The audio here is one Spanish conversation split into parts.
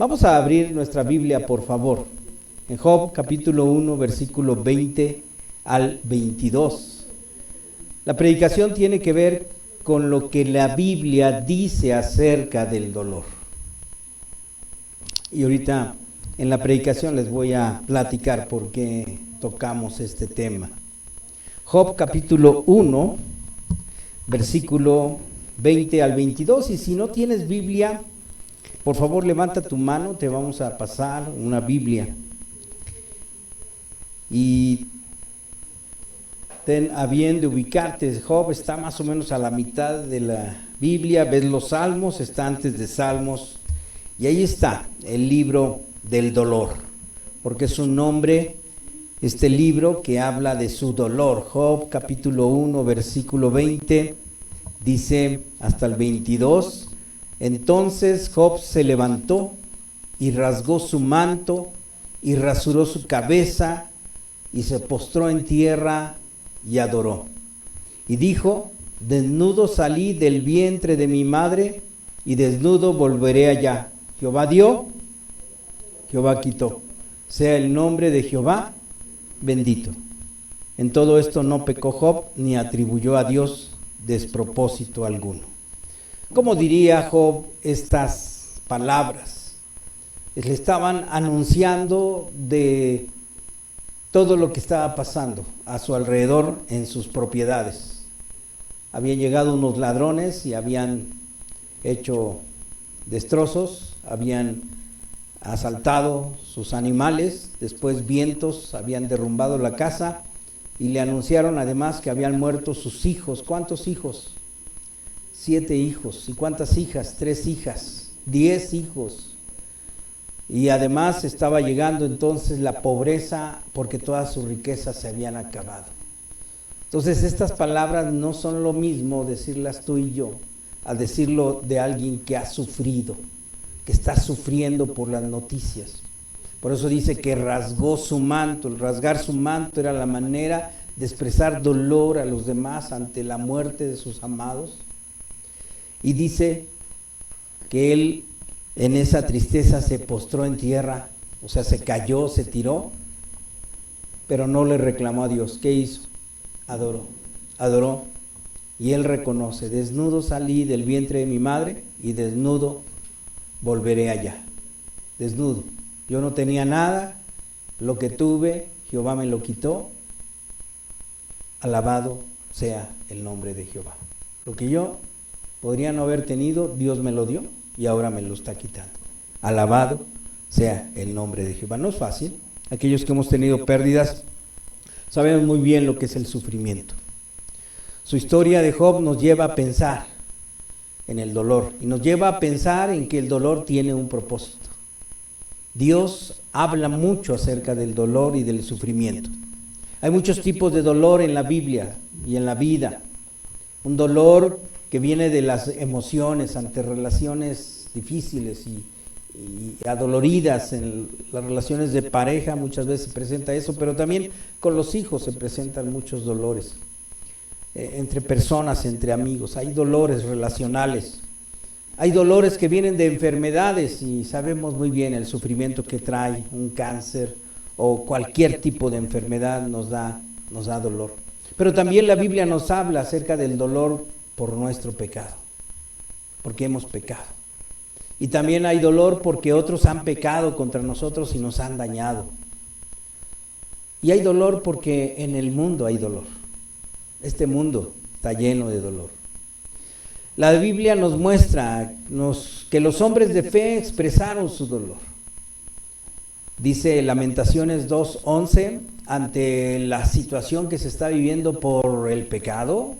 Vamos a abrir nuestra Biblia, por favor, en Job capítulo 1, versículo 20 al 22. La predicación tiene que ver con lo que la Biblia dice acerca del dolor. Y ahorita en la predicación les voy a platicar por qué tocamos este tema. Job capítulo 1, versículo 20 al 22. Y si no tienes Biblia, por favor levanta tu mano, te vamos a pasar una Biblia. Y ten a bien de ubicarte. Job está más o menos a la mitad de la Biblia. Ves los Salmos, está antes de Salmos. Y ahí está el libro del dolor, porque es un nombre, este libro que habla de su dolor. Job capítulo 1, versículo 20, dice hasta el 22. Entonces Job se levantó y rasgó su manto y rasuró su cabeza y se postró en tierra y adoró. Y dijo: desnudo salí del vientre de mi madre y desnudo volveré allá. Jehová dio, Jehová quitó. Sea el nombre de Jehová bendito. En todo esto no pecó Job ni atribuyó a Dios despropósito alguno. ¿Cómo diría Job estas palabras? Le estaban anunciando de todo lo que estaba pasando a su alrededor en sus propiedades. Habían llegado unos ladrones y habían hecho destrozos, habían asaltado sus animales, después vientos habían derrumbado la casa y le anunciaron además que habían muerto sus hijos. ¿Cuántos hijos? 7 hijos. ¿Y cuántas hijas? 3 hijas. 10 hijos. Y además estaba llegando entonces la pobreza porque todas sus riquezas se habían acabado. Entonces estas palabras no son lo mismo decirlas tú y yo a decirlo de alguien que ha sufrido, que está sufriendo por las noticias. Por eso dice que rasgó su manto. El rasgar su manto era la manera de expresar dolor a los demás ante la muerte de sus amados. Y dice que él en esa tristeza se postró en tierra, o sea, se cayó, se tiró, pero no le reclamó a Dios. ¿Qué hizo? Adoró. Y él reconoce: desnudo salí del vientre de mi madre y desnudo volveré allá. Desnudo. Yo no tenía nada, lo que tuve, Jehová me lo quitó. Alabado sea el nombre de Jehová. Lo que yo podría no haber tenido, Dios me lo dio y ahora me lo está quitando. Alabado sea el nombre de Jehová. No es fácil. Aquellos que hemos tenido pérdidas sabemos muy bien lo que es el sufrimiento. Su historia de Job nos lleva a pensar en el dolor y nos lleva a pensar en que el dolor tiene un propósito. Dios habla mucho acerca del dolor y del sufrimiento. Hay muchos tipos de dolor en la Biblia y en la vida. Un dolor que viene de las emociones ante relaciones difíciles y adoloridas. En las relaciones de pareja muchas veces se presenta eso, pero también con los hijos se presentan muchos dolores. Entre personas, entre amigos, hay dolores relacionales. Hay dolores que vienen de enfermedades y sabemos muy bien el sufrimiento que trae un cáncer o cualquier tipo de enfermedad nos da dolor. Pero también la Biblia nos habla acerca del dolor por nuestro pecado, porque hemos pecado. Y también hay dolor porque otros han pecado contra nosotros y nos han dañado. Y hay dolor porque en el mundo hay dolor. Este mundo está lleno de dolor. La Biblia nos muestra que los hombres de fe expresaron su dolor. Dice Lamentaciones 2:11, ante la situación que se está viviendo por el pecado,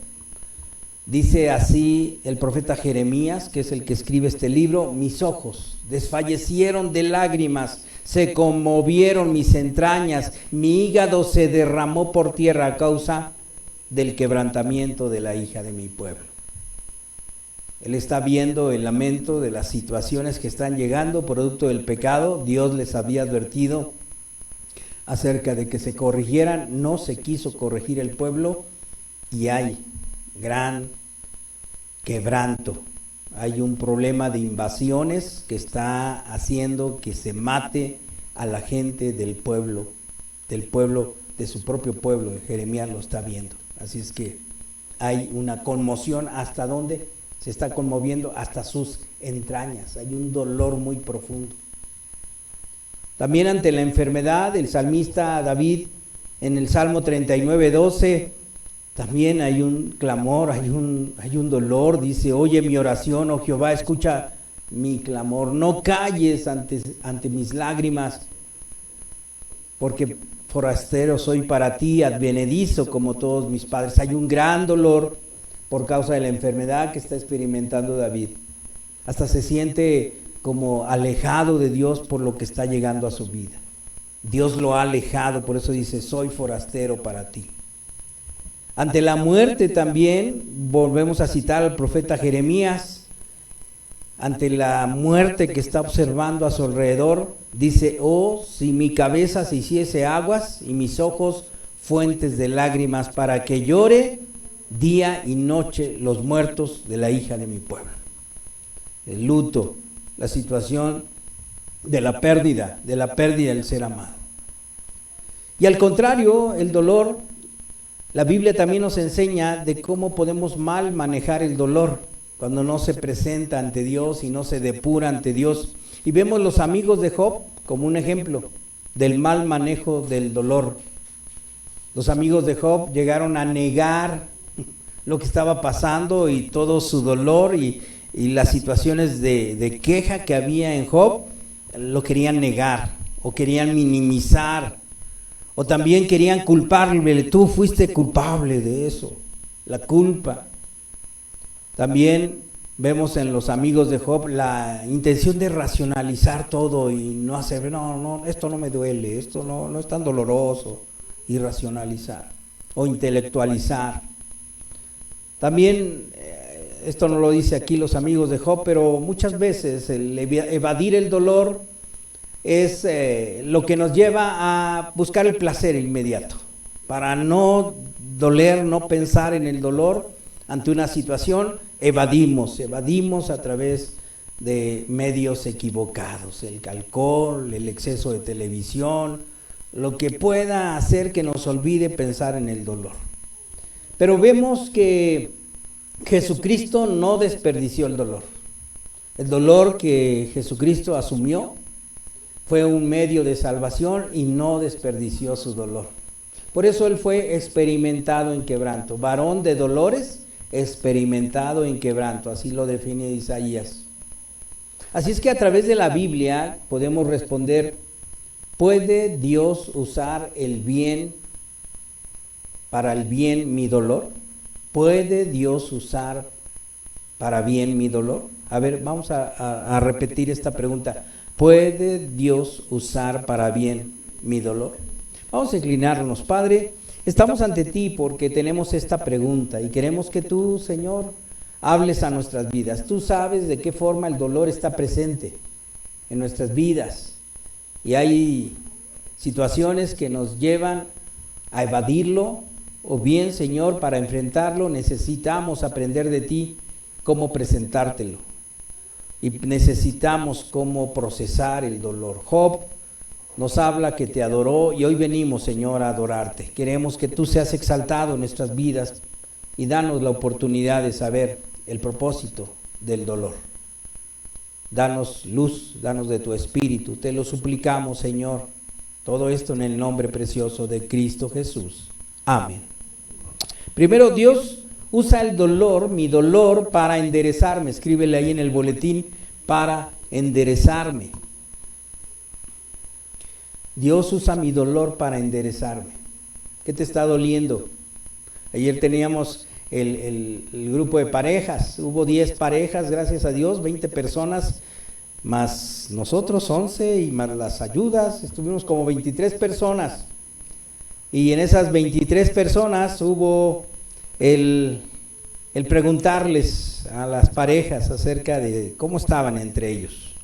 dice así el profeta Jeremías, que es el que escribe este libro: mis ojos desfallecieron de lágrimas, se conmovieron mis entrañas, mi hígado se derramó por tierra a causa del quebrantamiento de la hija de mi pueblo. Él está viendo el lamento de las situaciones que están llegando producto del pecado. Dios les había advertido acerca de que se corrigieran, no se quiso corregir el pueblo y hay gran quebranto Hay un problema de invasiones que está haciendo que se mate a la gente del pueblo, de su propio pueblo. Jeremías lo está viendo. Así es que hay una conmoción. ¿Hasta dónde? Se está conmoviendo hasta sus entrañas. Hay un dolor muy profundo. También ante la enfermedad, el salmista David, en el Salmo 39:12, también hay un clamor, hay un dolor. Dice: oye mi oración, oh Jehová, escucha mi clamor. No calles ante mis lágrimas, porque forastero soy para ti, advenedizo como todos mis padres. Hay un gran dolor por causa de la enfermedad que está experimentando David. Hasta se siente como alejado de Dios por lo que está llegando a su vida. Dios lo ha alejado, por eso dice: soy forastero para ti. Ante la muerte también, volvemos a citar al profeta Jeremías, ante la muerte que está observando a su alrededor, dice: oh, si mi cabeza se hiciese aguas y mis ojos fuentes de lágrimas, para que llore día y noche los muertos de la hija de mi pueblo. El luto, la situación de la pérdida del ser amado. Y al contrario, el dolor, la Biblia también nos enseña de cómo podemos mal manejar el dolor cuando no se presenta ante Dios y no se depura ante Dios. Y vemos los amigos de Job como un ejemplo del mal manejo del dolor. Los amigos de Job llegaron a negar lo que estaba pasando y todo su dolor y las situaciones de queja que había en Job, lo querían negar o querían minimizar, o también querían culparle. Tú fuiste culpable de eso, la culpa. También vemos en los amigos de Job la intención de racionalizar todo y no hacer, no, esto no me duele, esto no es tan doloroso, y racionalizar o intelectualizar. También, esto no lo dice aquí los amigos de Job, pero muchas veces el evadir el dolor es lo que nos lleva a buscar el placer inmediato. Para no doler, no pensar en el dolor ante una situación, evadimos a través de medios equivocados, el alcohol, el exceso de televisión, lo que pueda hacer que nos olvide pensar en el dolor. Pero vemos que Jesucristo no desperdició el dolor. El dolor que Jesucristo asumió fue un medio de salvación y no desperdició su dolor. Por eso Él fue experimentado en quebranto, varón de dolores, experimentado en quebranto, así lo define Isaías. Así es que a través de la Biblia podemos responder: ¿puede Dios usar el bien para el bien mi dolor? ¿Puede Dios usar para bien mi dolor? A ver, vamos a repetir esta pregunta. ¿Puede Dios usar para bien mi dolor? Vamos a inclinarnos. Padre, estamos ante ti porque tenemos esta pregunta y queremos que tú, Señor, hables a nuestras vidas. Tú sabes de qué forma el dolor está presente en nuestras vidas y hay situaciones que nos llevan a evadirlo, o bien, Señor, para enfrentarlo necesitamos aprender de ti cómo presentártelo y necesitamos cómo procesar el dolor. Job nos habla que te adoró y hoy venimos, Señor, a adorarte. Queremos que tú seas exaltado en nuestras vidas y danos la oportunidad de saber el propósito del dolor. Danos luz, danos de tu espíritu. Te lo suplicamos, Señor. Todo esto en el nombre precioso de Cristo Jesús. Amén. Primero, Dios usa el dolor, mi dolor, para enderezarme. Escríbele ahí en el boletín: para enderezarme. Dios usa mi dolor para enderezarme. ¿Qué te está doliendo? Ayer teníamos el grupo de parejas. Hubo 10 parejas, gracias a Dios, 20 personas, más nosotros 11 y más las ayudas. Estuvimos como 23 personas. Y en esas 23 personas hubo el preguntarles a las parejas acerca de cómo estaban entre ellos.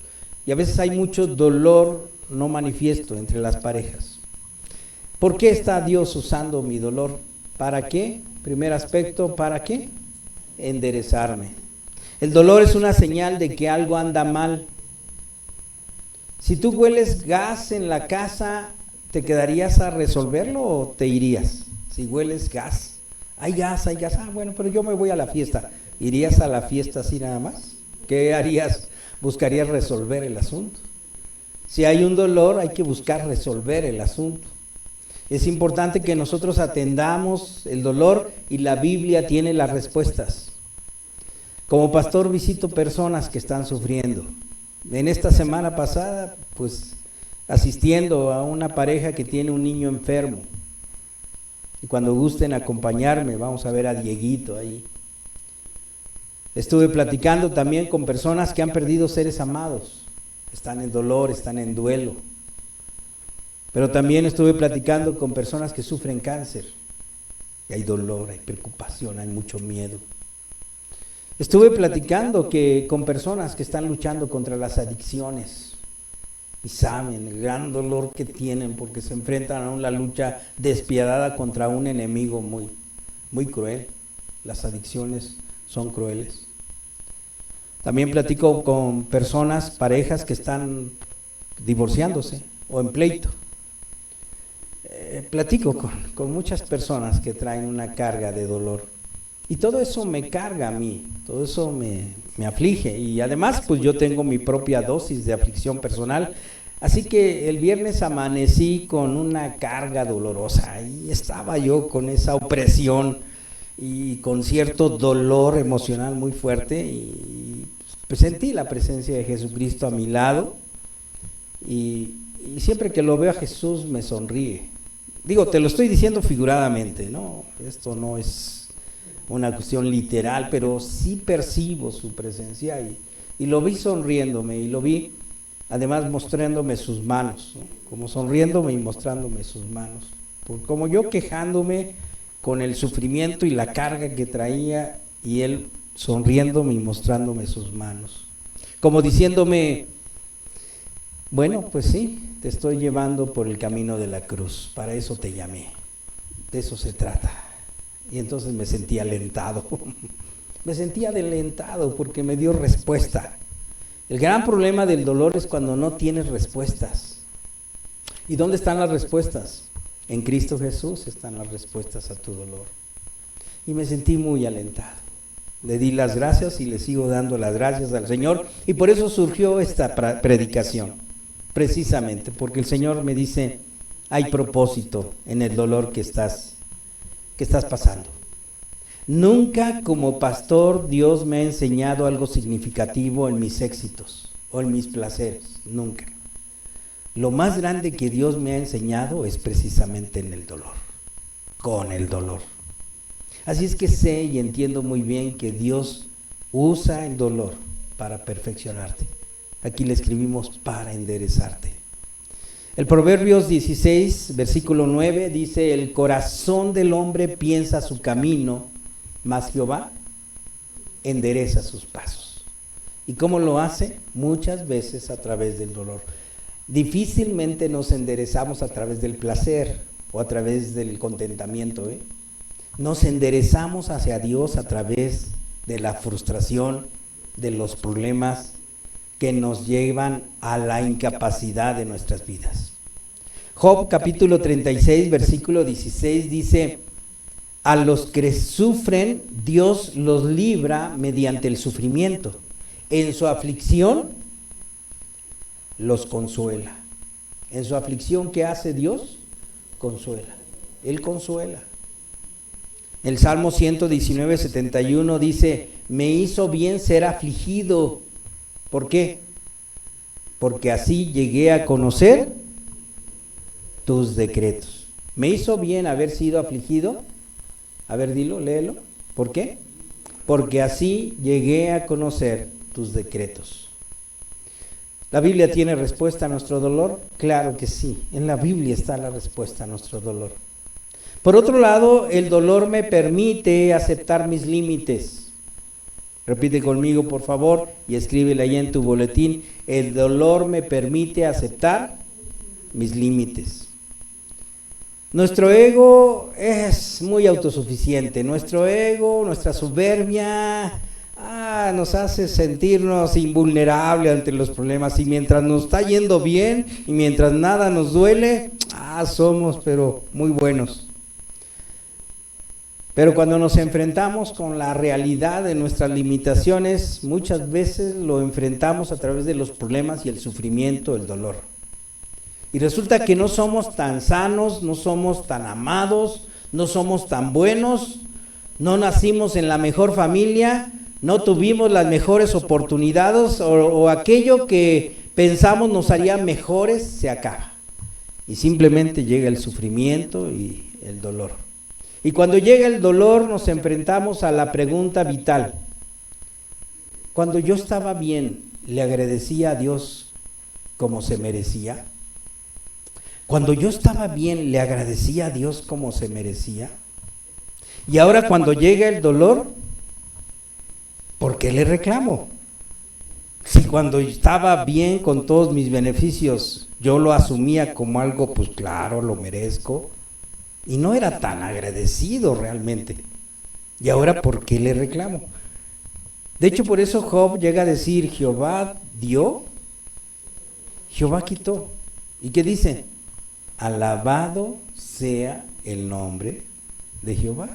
Y a veces hay mucho dolor no manifiesto entre las parejas. ¿Por qué está Dios usando mi dolor? ¿Para qué? Primer aspecto, ¿para qué? Enderezarme. El dolor es una señal de que algo anda mal. Si tú hueles gas en la casa, ¿te quedarías a resolverlo o te irías? Si hueles gas, hay gas, bueno, pero yo me voy a la fiesta. ¿Irías a la fiesta así nada más? ¿Qué harías? ¿Buscarías resolver el asunto? Si hay un dolor, hay que buscar resolver el asunto. Es importante que nosotros atendamos el dolor y la Biblia tiene las respuestas. Como pastor visito personas que están sufriendo. En esta semana pasada, pues asistiendo a una pareja que tiene un niño enfermo. Y cuando gusten acompañarme, vamos a ver a Dieguito ahí. Estuve platicando también con personas que han perdido seres amados. Están en dolor, están en duelo. Pero también estuve platicando con personas que sufren cáncer. Y hay dolor, hay preocupación, hay mucho miedo. Estuve platicando con personas que están luchando contra las adicciones y saben el gran dolor que tienen porque se enfrentan a una lucha despiadada contra un enemigo muy, muy cruel. Las adicciones son crueles. También platico con personas, parejas que están divorciándose o en pleito. Platico con muchas personas que traen una carga de dolor. Y todo eso me carga a mí, todo eso me aflige. Y además, pues yo tengo mi propia dosis de aflicción personal. Así que el viernes amanecí con una carga dolorosa. Y estaba yo con esa opresión y con cierto dolor emocional muy fuerte. Y pues sentí la presencia de Jesucristo a mi lado. Y siempre que lo veo a Jesús me sonríe. Digo, te lo estoy diciendo figuradamente, ¿no? Esto no es una cuestión literal, pero sí percibo su presencia y lo vi sonriéndome y lo vi además mostrándome sus manos, ¿no? Como sonriéndome y mostrándome sus manos, como yo quejándome con el sufrimiento y la carga que traía y él sonriéndome y mostrándome sus manos, como diciéndome, bueno, pues sí, te estoy llevando por el camino de la cruz, para eso te llamé, de eso se trata. Y entonces me sentí alentado, porque me dio respuesta. El gran problema del dolor es cuando no tienes respuestas. ¿Y dónde están las respuestas? En Cristo Jesús están las respuestas a tu dolor. Y me sentí muy alentado. Le di las gracias y le sigo dando las gracias al Señor. Y por eso surgió esta predicación, precisamente, porque el Señor me dice, hay propósito en el dolor que estás pasando. Nunca como pastor Dios me ha enseñado algo significativo en mis éxitos o en mis placeres, nunca. Lo más grande que Dios me ha enseñado es precisamente en el dolor, con el dolor. Así es que sé y entiendo muy bien que Dios usa el dolor para perfeccionarte. Aquí le escribimos para enderezarte. El Proverbios 16, versículo 9, dice, el corazón del hombre piensa su camino, mas Jehová endereza sus pasos. ¿Y cómo lo hace? Muchas veces a través del dolor. Difícilmente nos enderezamos a través del placer o a través del contentamiento, ¿eh? Nos enderezamos hacia Dios a través de la frustración, de los problemas que nos llevan a la incapacidad de nuestras vidas. Job capítulo 36, versículo 16 dice, a los que sufren, Dios los libra mediante el sufrimiento. En su aflicción, los consuela. En su aflicción, ¿qué hace Dios? Consuela. Él consuela. El Salmo 119, 71 dice, me hizo bien ser afligido. ¿Por qué? Porque así llegué a conocer tus decretos. ¿Me hizo bien haber sido afligido? A ver, dilo, léelo. ¿Por qué? Porque así llegué a conocer tus decretos. ¿La Biblia tiene respuesta a nuestro dolor? Claro que sí. En la Biblia está la respuesta a nuestro dolor. Por otro lado, el dolor me permite aceptar mis límites. Repite conmigo, por favor, y escríbele ahí en tu boletín. El dolor me permite aceptar mis límites. Nuestro ego es muy autosuficiente. Nuestro ego, nuestra soberbia, nos hace sentirnos invulnerables ante los problemas, y mientras nos está yendo bien y mientras nada nos duele, somos pero muy buenos. Pero cuando nos enfrentamos con la realidad de nuestras limitaciones, muchas veces lo enfrentamos a través de los problemas y el sufrimiento, el dolor. Y resulta que no somos tan sanos, no somos tan amados, no somos tan buenos, no nacimos en la mejor familia, no tuvimos las mejores oportunidades, o aquello que pensamos nos haría mejores se acaba. Y simplemente llega el sufrimiento y el dolor. Y cuando llega el dolor nos enfrentamos a la pregunta vital. Cuando yo estaba bien, ¿le agradecía a Dios como se merecía? Cuando yo estaba bien, ¿le agradecía a Dios como se merecía? Y ahora cuando llega el dolor, ¿por qué le reclamo? Si cuando estaba bien con todos mis beneficios, yo lo asumía como algo, pues claro, lo merezco, y no era tan agradecido realmente. Y ahora, ¿por qué le reclamo? De hecho, por eso Job llega a decir, Jehová dio, Jehová quitó. ¿Y qué dice? Alabado sea el nombre de Jehová.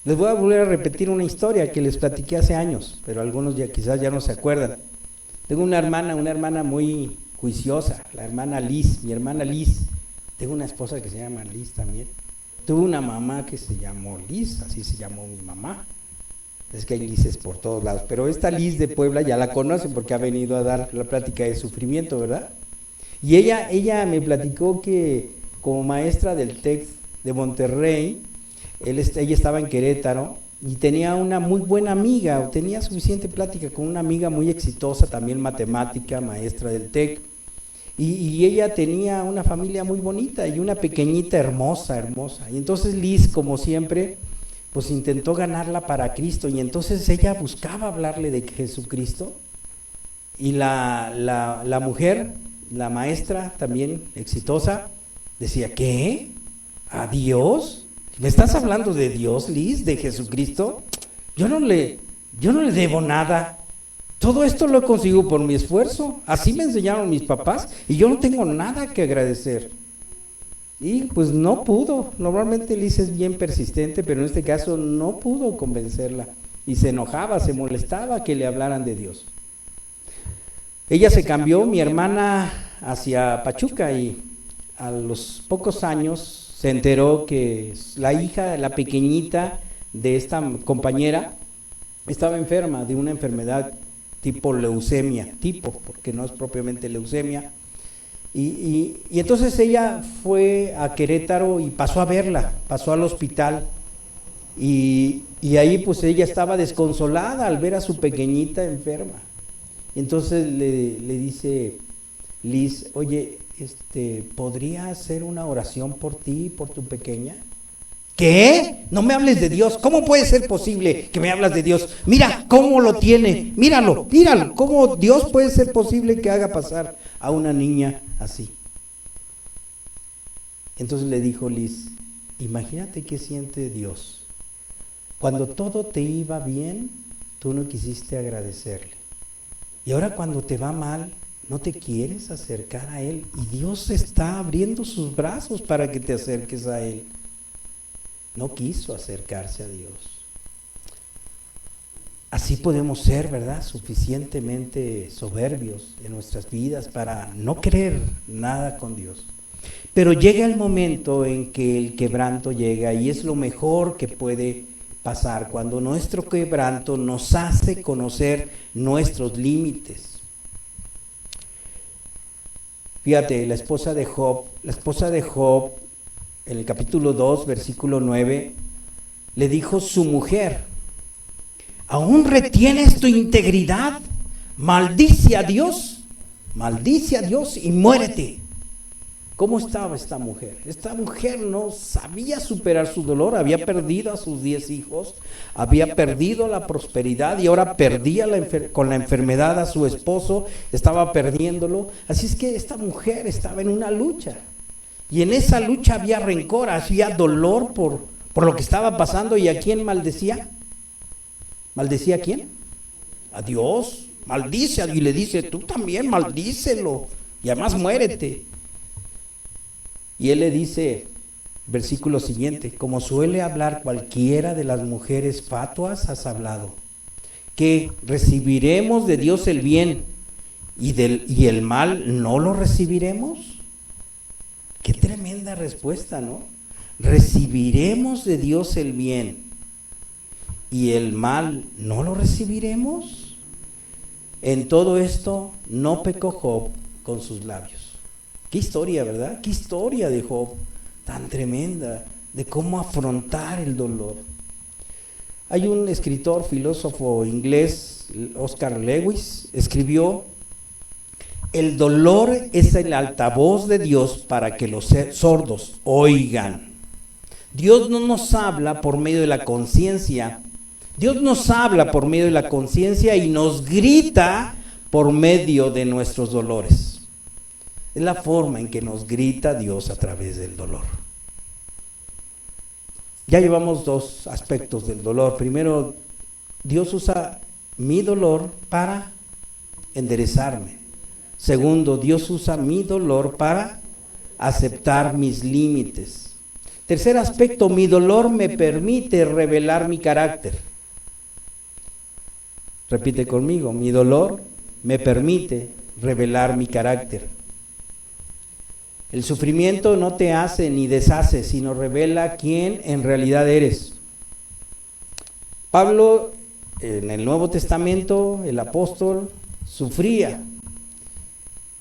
Les voy a volver a repetir una historia que les platiqué hace años, pero algunos ya quizás ya no se acuerdan. Tengo una hermana muy juiciosa, la hermana Liz, mi hermana Liz. Tengo una esposa que se llama Liz también. Tuve una mamá que se llamó Liz, así se llamó mi mamá. Es que hay Lizes por todos lados, pero esta Liz de Puebla ya la conocen porque ha venido a dar la plática de sufrimiento, ¿verdad? Y ella me platicó que como maestra del TEC de Monterrey, ella estaba en Querétaro y tenía una muy buena amiga, tenía suficiente plática con una amiga muy exitosa, también matemática, maestra del TEC. Y ella tenía una familia muy bonita y una pequeñita hermosa. Y entonces Liz, como siempre, pues intentó ganarla para Cristo, y entonces ella buscaba hablarle de Jesucristo. Y la mujer, la maestra también exitosa, decía, ¿qué? ¿A Dios? ¿Me estás hablando de Dios, Liz, de Jesucristo? Yo no le debo nada. Todo esto lo consigo por mi esfuerzo, así me enseñaron mis papás, y yo no tengo nada que agradecer. Y pues no pudo. Normalmente Liz es bien persistente, pero en este caso no pudo convencerla, y se enojaba, se molestaba que le hablaran de Dios. Ella se cambió, mi hermana, hacia Pachuca, y a los pocos años se enteró que la hija, la pequeñita de esta compañera, estaba enferma de una enfermedad tipo leucemia, porque no es propiamente leucemia, y entonces ella fue a Querétaro y pasó a verla, pasó al hospital, y ahí pues ella estaba desconsolada al ver a su pequeñita enferma. Entonces le dice Liz, oye, ¿podría hacer una oración por ti y por tu pequeña? ¿Qué? No me hables de Dios. ¿Cómo puede ser posible que me hablas de Dios? Mira cómo lo tiene. Míralo. ¿Cómo Dios puede ser posible que haga pasar a una niña así? Entonces le dijo Liz, imagínate qué siente Dios. Cuando todo te iba bien, tú no quisiste agradecerle. Y ahora cuando te va mal, no te quieres acercar a Él. Y Dios está abriendo sus brazos para que te acerques a Él. No quiso acercarse a Dios. Así podemos ser, ¿verdad?, suficientemente soberbios en nuestras vidas para no querer nada con Dios. Pero llega el momento en que el quebranto llega, y es lo mejor que puede pasar, cuando nuestro quebranto nos hace conocer nuestros límites. Fíjate, la esposa de Job, en el capítulo 2, versículo 9, le dijo su mujer, ¿aún retienes tu integridad? Maldice a Dios y muérete. ¿Cómo estaba esta mujer? Esta mujer no sabía superar su dolor, había perdido a sus 10 hijos, había perdido la prosperidad y ahora perdía con la enfermedad a su esposo, estaba perdiéndolo. Así es que esta mujer estaba en una lucha. Y en esa lucha había rencor, había dolor por lo que estaba pasando. ¿Y a quién maldecía? ¿Maldecía a quién? A Dios. Maldice y le dice, tú también maldícelo y además muérete. Y él le dice, versículo siguiente, como suele hablar cualquiera de las mujeres fatuas, has hablado, que recibiremos de Dios el bien y el mal no lo recibiremos. Qué tremenda respuesta, ¿no? ¿Recibiremos de Dios el bien y el mal no lo recibiremos? En todo esto no pecó Job con sus labios. Qué historia, ¿verdad? Qué historia de Job tan tremenda, de cómo afrontar el dolor. Hay un escritor, filósofo inglés, Oscar Lewis, escribió: el dolor es el altavoz de Dios para que los sordos oigan. Dios no nos habla por medio de la conciencia. Dios nos habla por medio de la conciencia y nos grita por medio de nuestros dolores. Es la forma en que nos grita Dios a través del dolor. Ya llevamos dos aspectos del dolor. Primero, Dios usa mi dolor para enderezarme. Segundo, Dios usa mi dolor para aceptar mis límites. Tercer aspecto, mi dolor me permite revelar mi carácter. Repite conmigo, mi dolor me permite revelar mi carácter. El sufrimiento no te hace ni deshace, sino revela quién en realidad eres. Pablo, en el Nuevo Testamento, el apóstol, sufría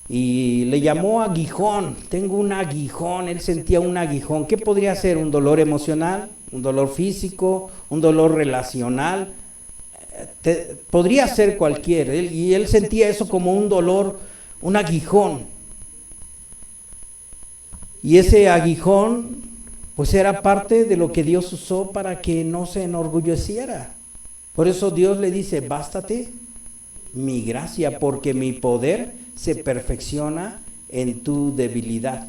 y le llamó aguijón. Tengo un aguijón, él sentía un aguijón. ¿Qué podría ser? ¿Un dolor emocional? ¿Un dolor físico? ¿Un dolor relacional? Podría ser cualquiera, y él sentía eso como un dolor, un aguijón. Y ese aguijón, pues era parte de lo que Dios usó para que no se enorgulleciera. Por eso Dios le dice, bástate mi gracia, porque mi poder se perfecciona en tu debilidad.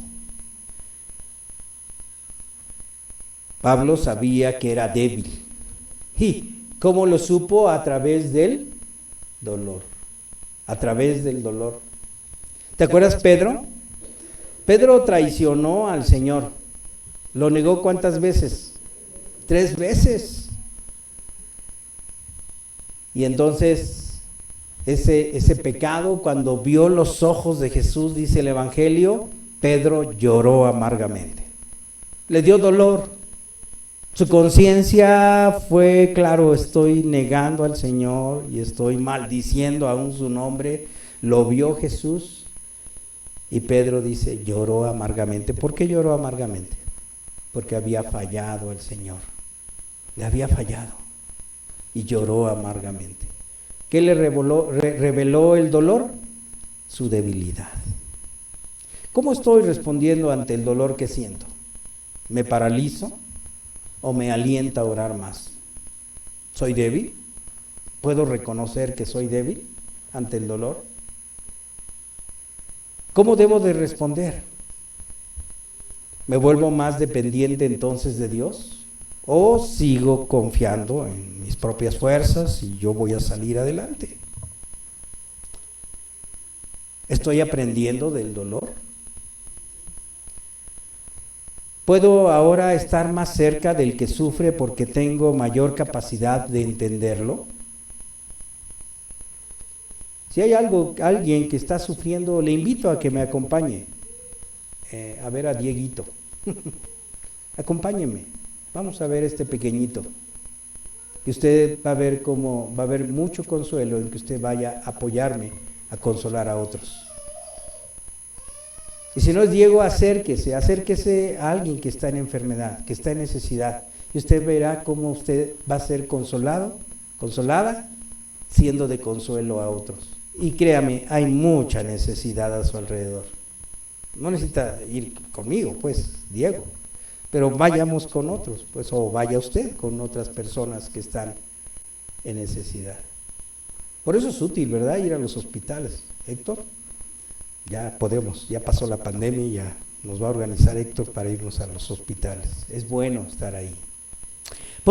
Pablo sabía que era débil. ¿Y cómo lo supo? A través del dolor. A través del dolor. ¿Te acuerdas Pedro? Pedro traicionó al Señor. ¿Lo negó cuántas veces? 3 veces. Y entonces ese pecado, cuando vio los ojos de Jesús, dice el Evangelio, Pedro lloró amargamente. Le dio dolor. Su conciencia fue, claro, estoy negando al Señor y estoy maldiciendo aún su nombre. Lo vio Jesús y Pedro dice, lloró amargamente. ¿Por qué lloró amargamente? Porque había fallado al Señor. Le había fallado y lloró amargamente. ¿Qué le reveló el dolor? Su debilidad. ¿Cómo estoy respondiendo ante el dolor que siento? ¿Me paralizo o me alienta a orar más? ¿Soy débil? ¿Puedo reconocer que soy débil ante el dolor? ¿Cómo debo de responder? ¿Me vuelvo más dependiente entonces de Dios? ¿O sigo confiando en mis propias fuerzas y yo voy a salir adelante? ¿Estoy aprendiendo del dolor? ¿Puedo ahora estar más cerca del que sufre porque tengo mayor capacidad de entenderlo? Si hay alguien que está sufriendo, le invito a que me acompañe a ver a Dieguito. Acompáñeme, vamos a ver este pequeñito. Y usted va a ver cómo va a haber mucho consuelo en que usted vaya a apoyarme a consolar a otros. Y si no es Diego, acérquese a alguien que está en enfermedad, que está en necesidad. Y usted verá cómo usted va a ser consolado, consolada, siendo de consuelo a otros. Y créame, hay mucha necesidad a su alrededor. No necesita ir conmigo, pues, Diego, pero vayamos con otros, pues, o vaya usted con otras personas que están en necesidad. Por eso es útil, ¿verdad?, ir a los hospitales. Héctor, ya podemos, ya pasó la pandemia y ya nos va a organizar Héctor para irnos a los hospitales. Es bueno estar ahí.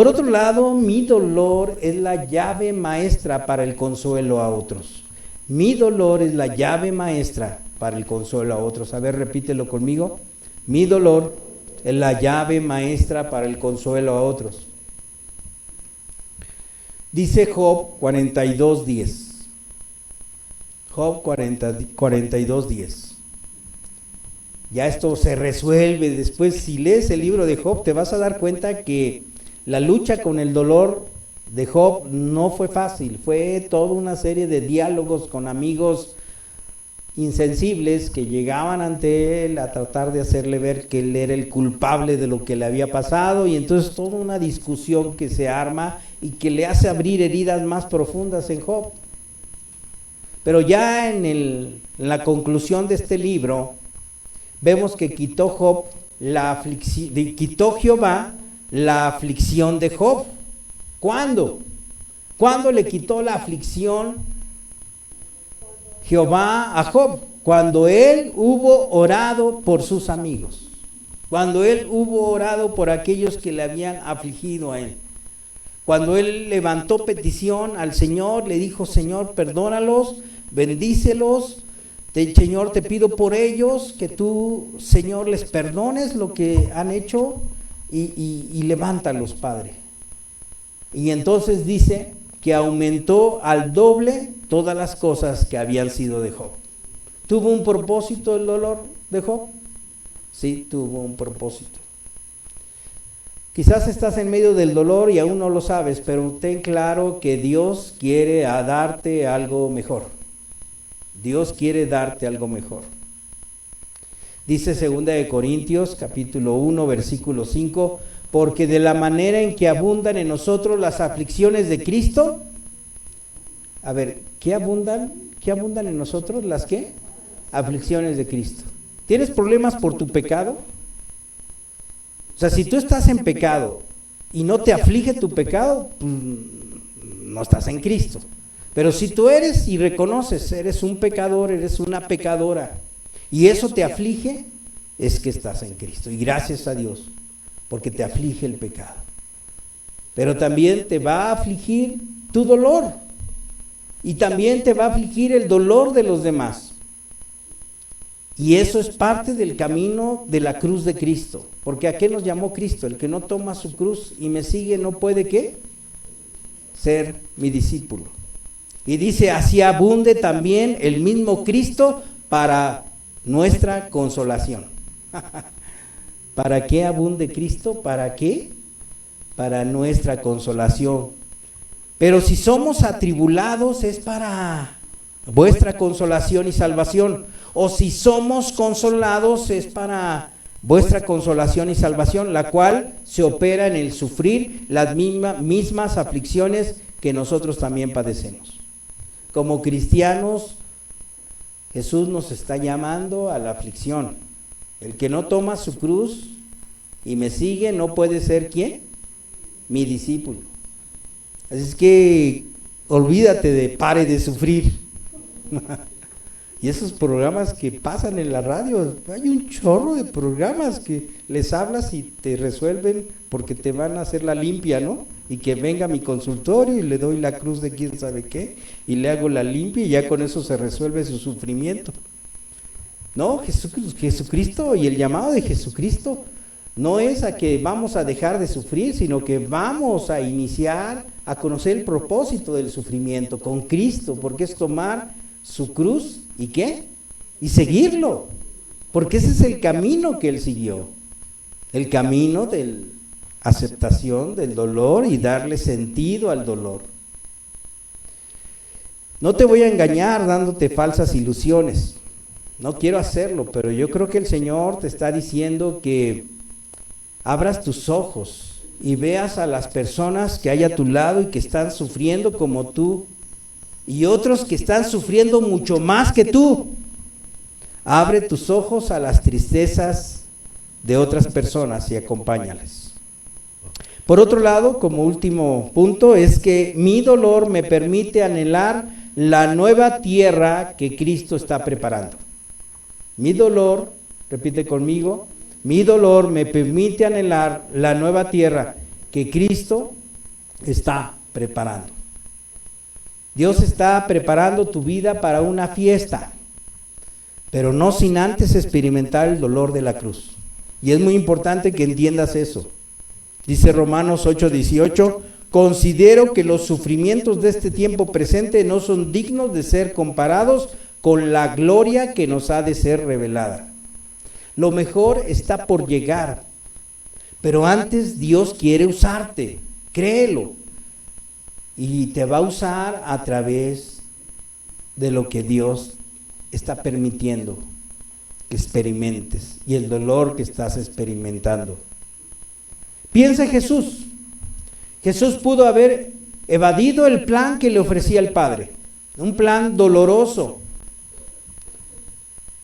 Por otro lado, mi dolor es la llave maestra para el consuelo a otros. Mi dolor es la llave maestra para el consuelo a otros. A ver, repítelo conmigo. Mi dolor es la llave maestra para el consuelo a otros. Dice Job 42:10. Job 42:10. Ya esto se resuelve. Después, si lees el libro de Job, te vas a dar cuenta que la lucha con el dolor de Job no fue fácil. Fue toda una serie de diálogos con amigos insensibles que llegaban ante él a tratar de hacerle ver que él era el culpable de lo que le había pasado, y entonces toda una discusión que se arma y que le hace abrir heridas más profundas en Job. Pero ya en la conclusión de este libro vemos que quitó Jehová la aflicción de Job. ¿Cuándo? ¿Cuándo le quitó la aflicción Jehová a Job? Cuando él hubo orado por sus amigos, cuando él hubo orado por aquellos que le habían afligido a él, cuando él levantó petición al Señor, le dijo: Señor, perdónalos, bendícelos, Señor, te pido por ellos que tú, Señor, les perdones lo que han hecho y levántalos, Padre. Y entonces dice que aumentó al doble todas las cosas que habían sido de Job. ¿Tuvo un propósito el dolor de Job? Sí, tuvo un propósito. Quizás estás en medio del dolor y aún no lo sabes, pero ten claro que Dios quiere darte algo mejor. Dios quiere darte algo mejor. Dice 2 Corintios capítulo 1 versículo 5: porque de la manera en que abundan en nosotros las aflicciones de Cristo. A ver, ¿qué abundan? ¿Qué abundan en nosotros? ¿Las qué? Aflicciones de Cristo. ¿Tienes problemas por tu pecado? O sea, si tú estás en pecado y no te aflige tu pecado, pues no estás en Cristo. Pero si tú eres y reconoces, eres un pecador, eres una pecadora, y eso te aflige, es que estás en Cristo. Y gracias a Dios, porque te aflige el pecado. Pero también te va a afligir tu dolor. Y también te va a afligir el dolor de los demás. Y eso es parte del camino de la cruz de Cristo. Porque ¿a qué nos llamó Cristo? El que no toma su cruz y me sigue no puede, ¿qué? Ser mi discípulo. Y dice: así abunde también el mismo Cristo para nuestra consolación. ¿Para qué abunde Cristo? ¿Para qué? Para nuestra consolación. Pero si somos atribulados es para vuestra consolación y salvación. O si somos consolados es para vuestra consolación y salvación, la cual se opera en el sufrir las mismas aflicciones que nosotros también padecemos. Como cristianos, Jesús nos está llamando a la aflicción. El que no toma su cruz y me sigue no puede ser, ¿quién? Mi discípulo. Así es que olvídate de pare de sufrir. Y esos programas que pasan en la radio, hay un chorro de programas que les hablas y te resuelven porque te van a hacer la limpia, ¿no? Y que venga a mi consultorio y le doy la cruz de quién sabe qué y le hago la limpia y ya con eso se resuelve su sufrimiento. No, Jesucristo y el llamado de Jesucristo no es a que vamos a dejar de sufrir, sino que vamos a iniciar a conocer el propósito del sufrimiento con Cristo, porque es tomar su cruz y ¿qué? Y seguirlo, porque ese es el camino que él siguió, el camino de la aceptación del dolor y darle sentido al dolor. No te voy a engañar dándote falsas ilusiones, no quiero hacerlo, pero yo creo que el Señor te está diciendo que abras tus ojos y veas a las personas que hay a tu lado y que están sufriendo como tú, y otros que están sufriendo mucho más que tú. Abre tus ojos a las tristezas de otras personas y acompáñales. Por otro lado, como último punto, es que mi dolor me permite anhelar la nueva tierra que Cristo está preparando. Mi dolor, repite conmigo, mi dolor me permite anhelar la nueva tierra que Cristo está preparando. Dios está preparando tu vida para una fiesta, pero no sin antes experimentar el dolor de la cruz. Y es muy importante que entiendas eso. Dice Romanos 8:18, considero que los sufrimientos de este tiempo presente no son dignos de ser comparados con la gloria que nos ha de ser revelada. Lo mejor está por llegar, pero antes Dios quiere usarte, créelo. Y te va a usar a través de lo que Dios está permitiendo que experimentes y el dolor que estás experimentando. Piensa en Jesús. Jesús pudo haber evadido el plan que le ofrecía el Padre, un plan doloroso,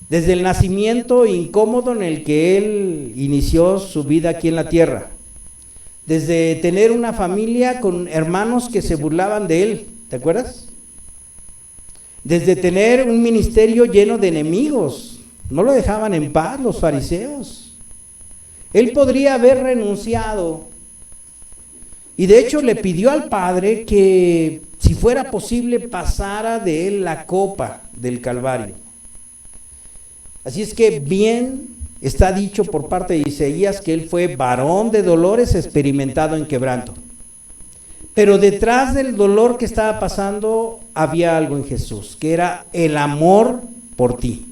desde el nacimiento incómodo en el que él inició su vida aquí en la tierra, desde tener una familia con hermanos que se burlaban de él, ¿te acuerdas? Desde tener un ministerio lleno de enemigos, no lo dejaban en paz los fariseos. Él podría haber renunciado y de hecho le pidió al Padre que si fuera posible pasara de él la copa del Calvario. Así es que bien está dicho por parte de Isaías que él fue varón de dolores, experimentado en quebranto. Pero detrás del dolor que estaba pasando había algo en Jesús, que era el amor por ti.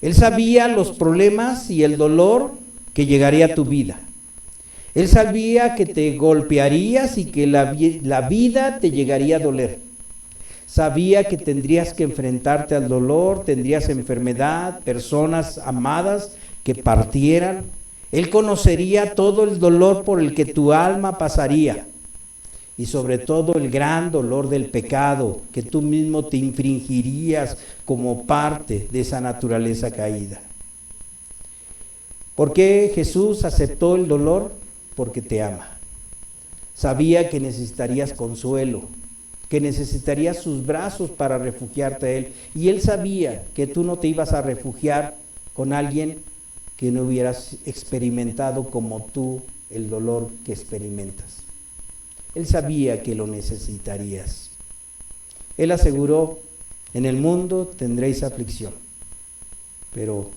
Él sabía los problemas y el dolor que llegaría a tu vida. Él sabía que te golpearías y que la vida te llegaría a doler. Sabía que tendrías que enfrentarte al dolor, tendrías enfermedad, personas amadas que partieran. Él conocería todo el dolor por el que tu alma pasaría y sobre todo el gran dolor del pecado que tú mismo te infringirías como parte de esa naturaleza caída. ¿Por qué Jesús aceptó el dolor? Porque te ama. Sabía que necesitarías consuelo, que necesitarías sus brazos para refugiarte a Él. Y Él sabía que tú no te ibas a refugiar con alguien que no hubieras experimentado como tú el dolor que experimentas. Él sabía que lo necesitarías. Él aseguró, en el mundo tendréis aflicción, pero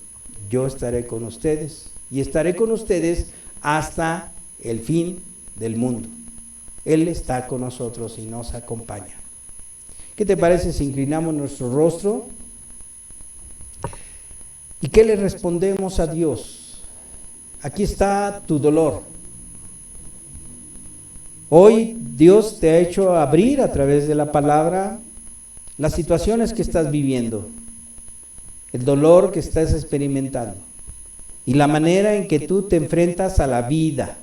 yo estaré con ustedes y estaré con ustedes hasta el fin del mundo. Él está con nosotros y nos acompaña. ¿Qué te parece si inclinamos nuestro rostro? ¿Y qué le respondemos a Dios? Aquí está tu dolor. Hoy Dios te ha hecho abrir a través de la palabra las situaciones que estás viviendo, el dolor que estás experimentando y la manera en que tú te enfrentas a la vida.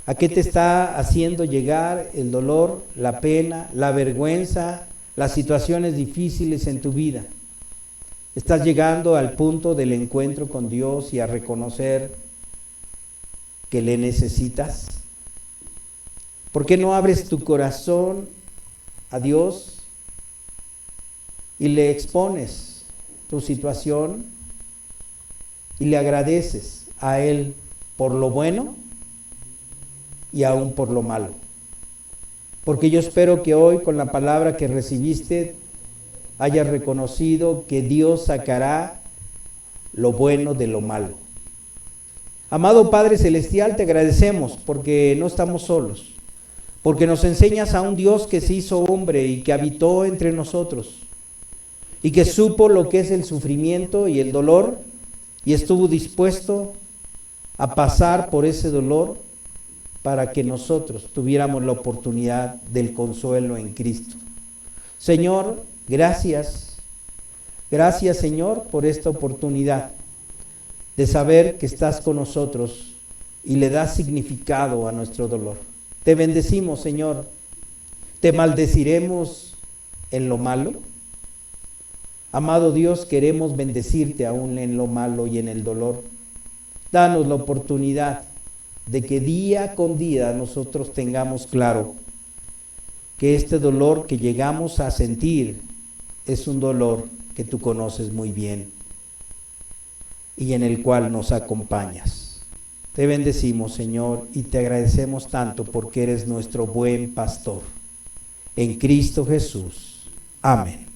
¿A qué te está haciendo llegar el dolor, la pena, la vergüenza, las situaciones difíciles en tu vida? ¿Estás llegando al punto del encuentro con Dios y a reconocer que le necesitas? ¿Por qué no abres tu corazón a Dios y le expones tu situación y le agradeces a Él por lo bueno y aún por lo malo? Porque yo espero que hoy, con la palabra que recibiste, hayas reconocido que Dios sacará lo bueno de lo malo. Amado Padre Celestial, te agradecemos porque no estamos solos, porque nos enseñas a un Dios que se hizo hombre y que habitó entre nosotros y que supo lo que es el sufrimiento y el dolor y estuvo dispuesto a pasar por ese dolor para que nosotros tuviéramos la oportunidad del consuelo en Cristo. Señor, gracias. Gracias, Señor, por esta oportunidad de saber que estás con nosotros y le das significado a nuestro dolor. Te bendecimos, Señor. ¿Te maldeciremos en lo malo? Amado Dios, queremos bendecirte aún en lo malo y en el dolor. Danos la oportunidad de que día con día nosotros tengamos claro que este dolor que llegamos a sentir es un dolor que tú conoces muy bien y en el cual nos acompañas. Te bendecimos, Señor, y te agradecemos tanto porque eres nuestro buen pastor. En Cristo Jesús. Amén.